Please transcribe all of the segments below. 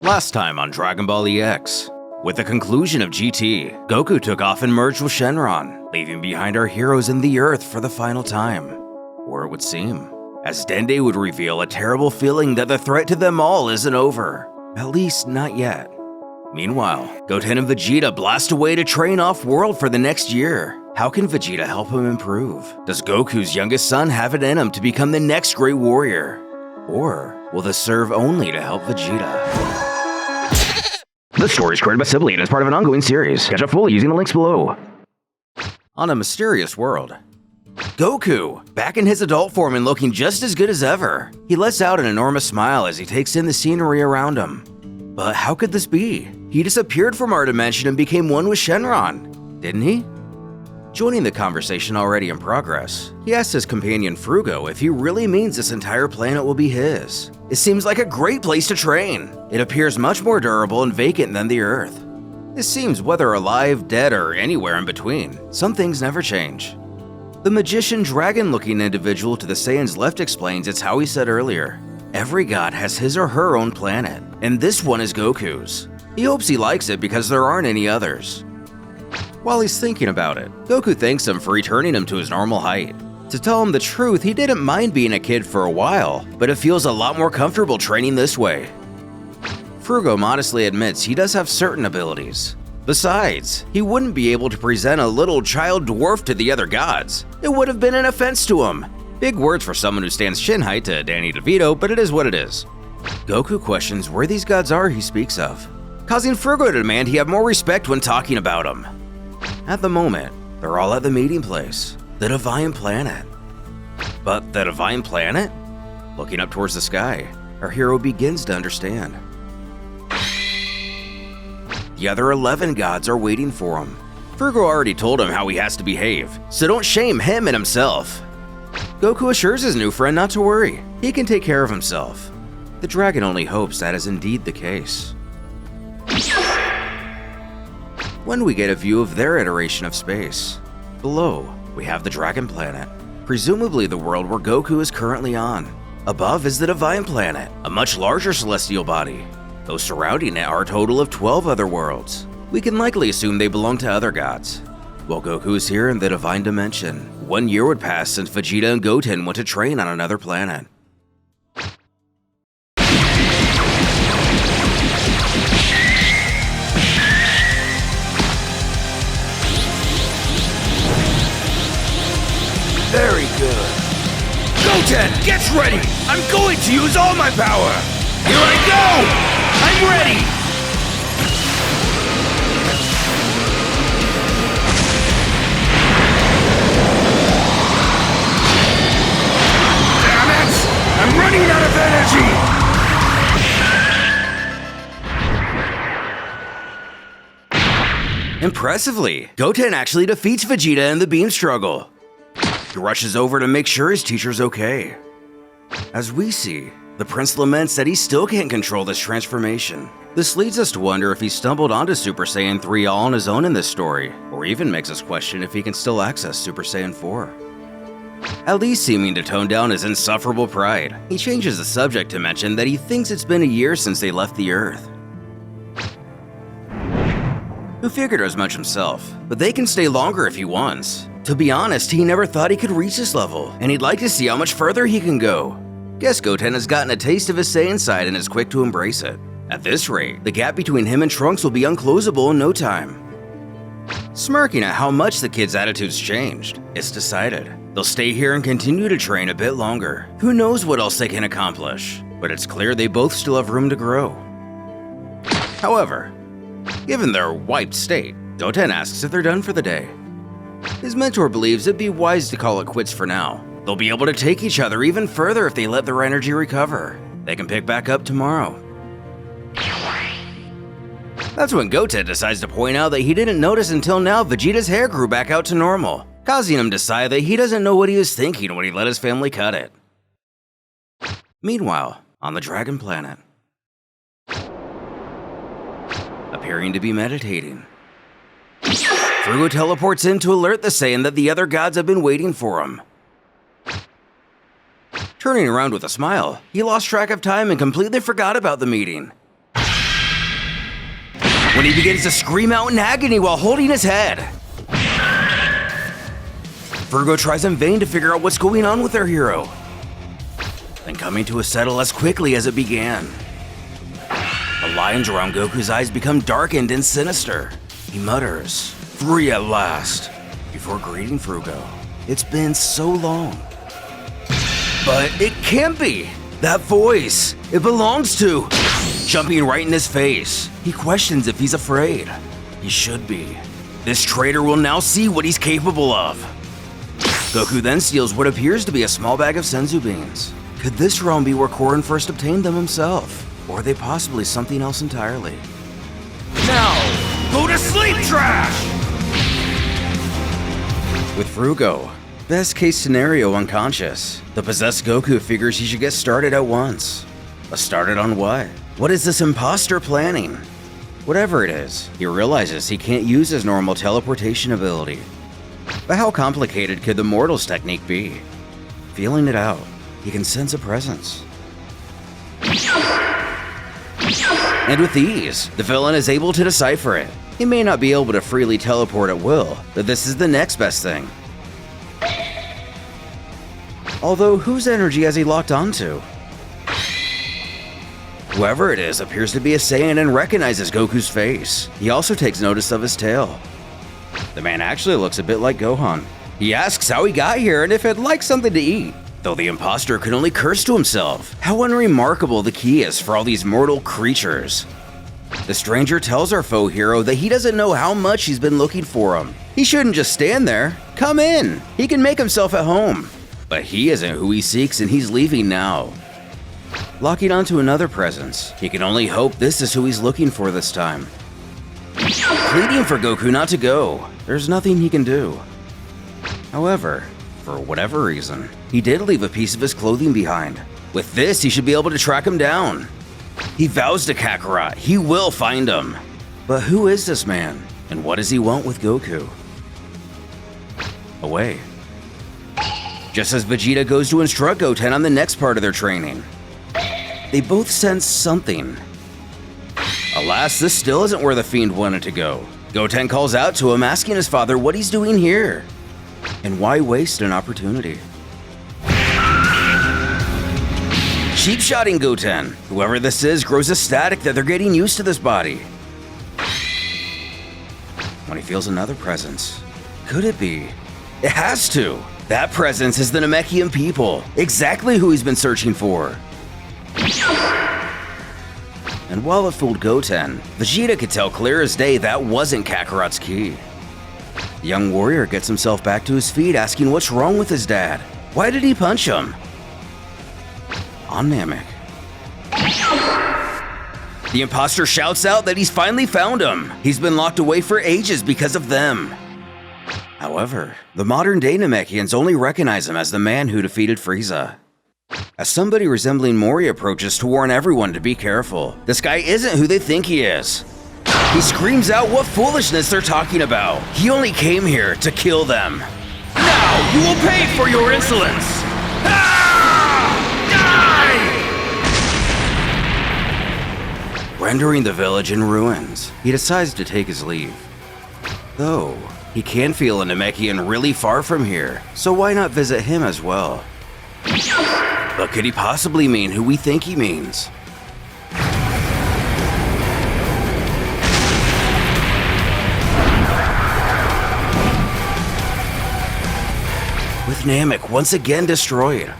Last time on Dragon Ball EX. With the conclusion of GT, Goku took off and merged with Shenron, leaving behind our heroes in the Earth for the final time. Or it would seem, as Dende would reveal a terrible feeling that the threat to them all isn't over. At least, not yet. Meanwhile, Goten and Vegeta blast away to train off-world for the next year. How can Vegeta help him improve? Does Goku's youngest son have it in him to become the next great warrior? Or will this serve only to help Vegeta? This story is created by Sebliet as part of an ongoing series. Catch up fully using the links below. On a mysterious world, Goku, back in his adult form and looking just as good as ever. He lets out an enormous smile as he takes in the scenery around him. But how could this be? He disappeared from our dimension and became one with Shenron, didn't he? Joining the conversation already in progress, he asks his companion Frugo if he really means this entire planet will be his. It seems like a great place to train. It appears much more durable and vacant than the Earth. It seems whether alive, dead, or anywhere in between, some things never change. The magician dragon-looking individual to the Saiyan's left explains it's how he said earlier. Every god has his or her own planet, and this one is Goku's. He hopes he likes it because there aren't any others. While he's thinking about it, Goku thanks him for returning him to his normal height. To tell him the truth, he didn't mind being a kid for a while, but it feels a lot more comfortable training this way. Frugo modestly admits he does have certain abilities. Besides, he wouldn't be able to present a little child dwarf to the other gods. It would have been an offense to him. Big words for someone who stands shin height to Danny DeVito, but it is what it is. Goku questions where these gods are he speaks of, causing Frugo to demand he have more respect when talking about them. At the moment, they're all at the meeting place, the Divine Planet. But the Divine Planet? Looking up towards the sky, our hero begins to understand. The other 11 gods are waiting for him. Frugo already told him how he has to behave, so don't shame him and himself. Goku assures his new friend not to worry, he can take care of himself. The dragon only hopes that is indeed the case. When we get a view of their iteration of space, below we have the Dragon Planet, presumably the world where Goku is currently on. Above is the Divine Planet, a much larger celestial body. Those surrounding it are a total of 12 other worlds. We can likely assume they belong to other gods. While Goku is here in the Divine Dimension, 1 year would pass since Vegeta and Goten went to train on another planet. Very good. Goten, get ready! I'm going to use all my power! Here I go! I'm ready! Damn it! I'm running out of energy! Impressively, Goten actually defeats Vegeta in the beam struggle. He rushes over to make sure his teacher's okay. As we see, the prince laments that he still can't control this transformation. This leads us to wonder if he stumbled onto Super Saiyan 3 all on his own in this story, or even makes us question if he can still access Super Saiyan 4. At least seeming to tone down his insufferable pride, he changes the subject to mention that he thinks it's been a year since they left the Earth. Who figured as much himself, but they can stay longer if he wants. To be honest, he never thought he could reach this level, and he'd like to see how much further he can go. Guess Goten has gotten a taste of his Saiyan side and is quick to embrace it. At this rate, the gap between him and Trunks will be unclosable in no time. Smirking at how much the kid's attitude's changed, it's decided they'll stay here and continue to train a bit longer. Who knows what else they can accomplish, but it's clear they both still have room to grow. However, given their wiped state, Goten asks if they're done for the day. His mentor believes it'd be wise to call it quits for now. They'll be able to take each other even further if they let their energy recover. They can pick back up tomorrow. That's when Goten decides to point out that he didn't notice until now Vegeta's hair grew back out to normal, causing him to sigh that he doesn't know what he was thinking when he let his family cut it. Meanwhile, on the Dragon Planet, appearing to be meditating, Frugo teleports in to alert the Saiyan that the other gods have been waiting for him. Turning around with a smile, he lost track of time and completely forgot about the meeting. when he begins to scream out in agony while holding his head. Furugo tries in vain to figure out what's going on with their hero, then coming to a settle as quickly as it began. The lines around Goku's eyes become darkened and sinister. He mutters, "Free at last," before greeting Furugo. It's been so long. But it can't be! That voice, it belongs to… Jumping right in his face, he questions if he's afraid. He should be. This traitor will now see what he's capable of. Goku then steals what appears to be a small bag of senzu beans. Could this realm be where Korin first obtained them himself? Or are they possibly something else entirely? Now, go to sleep, trash! With Furugo, best case scenario unconscious, the possessed Goku figures he should get started at once. But started on what? What is this imposter planning? Whatever it is, he realizes he can't use his normal teleportation ability. But how complicated could the mortal's technique be? Feeling it out, he can sense a presence. And with ease, the villain is able to decipher it. He may not be able to freely teleport at will, but this is the next best thing. Although, whose energy has he locked onto? Whoever it is appears to be a Saiyan and recognizes Goku's face. He also takes notice of his tail. The man actually looks a bit like Gohan. He asks how he got here and if he'd like something to eat. Though the imposter could only curse to himself. How unremarkable the key is for all these mortal creatures. The stranger tells our foe hero that he doesn't know how much he's been looking for him. He shouldn't just stand there. Come in. He can make himself at home. But he isn't who he seeks and he's leaving now. Locking onto another presence, he can only hope this is who he's looking for this time. Pleading for Goku not to go, there's nothing he can do. However, for whatever reason, he did leave a piece of his clothing behind. With this, he should be able to track him down. He vows to Kakarot he will find him. But who is this man, and what does he want with Goku? Away. Just as Vegeta goes to instruct Goten on the next part of their training, they both sense something. Alas, this still isn't where the fiend wanted to go. Goten calls out to him, asking his father what he's doing here, and why waste an opportunity. Cheap-shotting Goten. Whoever this is grows ecstatic that they're getting used to this body. When he feels another presence, could it be? It has to. That presence is the Namekian people, exactly who he's been searching for. And while it fooled Goten, Vegeta could tell clear as day that wasn't Kakarot's key. The young warrior gets himself back to his feet, asking what's wrong with his dad. Why did he punch him? On Namek, the imposter shouts out that he's finally found him. He's been locked away for ages because of them. However, the modern-day Namekians only recognize him as the man who defeated Frieza. As somebody resembling Mori approaches to warn everyone to be careful, this guy isn't who they think he is. He screams out what foolishness they're talking about. He only came here to kill them. Now you will pay for your insolence! Die! Rendering the village in ruins, he decides to take his leave. Though, he can feel a Namekian really far from here, so why not visit him as well? But could he possibly mean who we think he means? With Namek once again destroyed,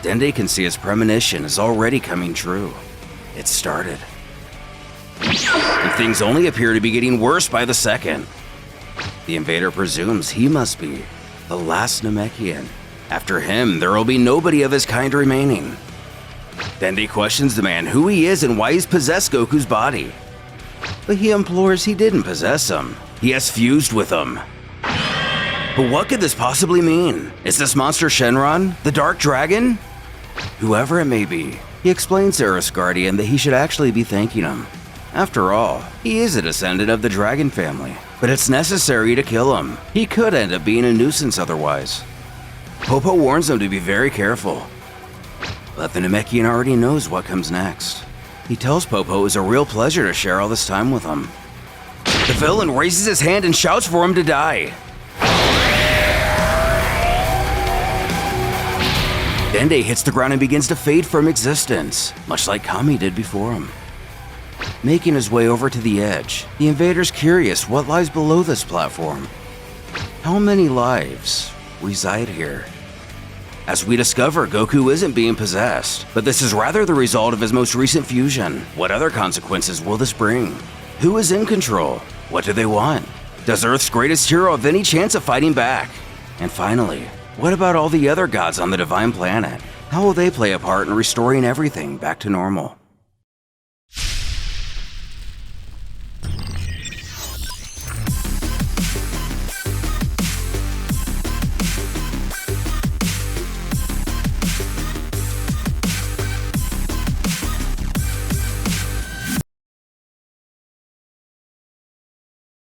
Dende can see his premonition is already coming true. It started. And things only appear to be getting worse by the second. The invader presumes he must be the last Namekian. After him, there will be nobody of his kind remaining. Dende questions the man who he is and why he's possessed Goku's body. But he implores he didn't possess him. He has fused with him. But what could this possibly mean? Is this monster Shenron, the Dark Dragon? Whoever it may be, he explains to Earth's Guardian that he should actually be thanking him. After all, he is a descendant of the Dragon family, but it's necessary to kill him. He could end up being a nuisance otherwise. Popo warns him to be very careful. But the Namekian already knows what comes next. He tells Popo it was a real pleasure to share all this time with him. The villain raises his hand and shouts for him to die. Dende hits the ground and begins to fade from existence, much like Kami did before him. Making his way over to the edge, the invader's curious what lies below this platform. How many lives reside here? As we discover, Goku isn't being possessed, but this is rather the result of his most recent fusion. What other consequences will this bring? Who is in control? What do they want? Does Earth's greatest hero have any chance of fighting back? And finally, what about all the other gods on the Divine Planet? How will they play a part in restoring everything back to normal?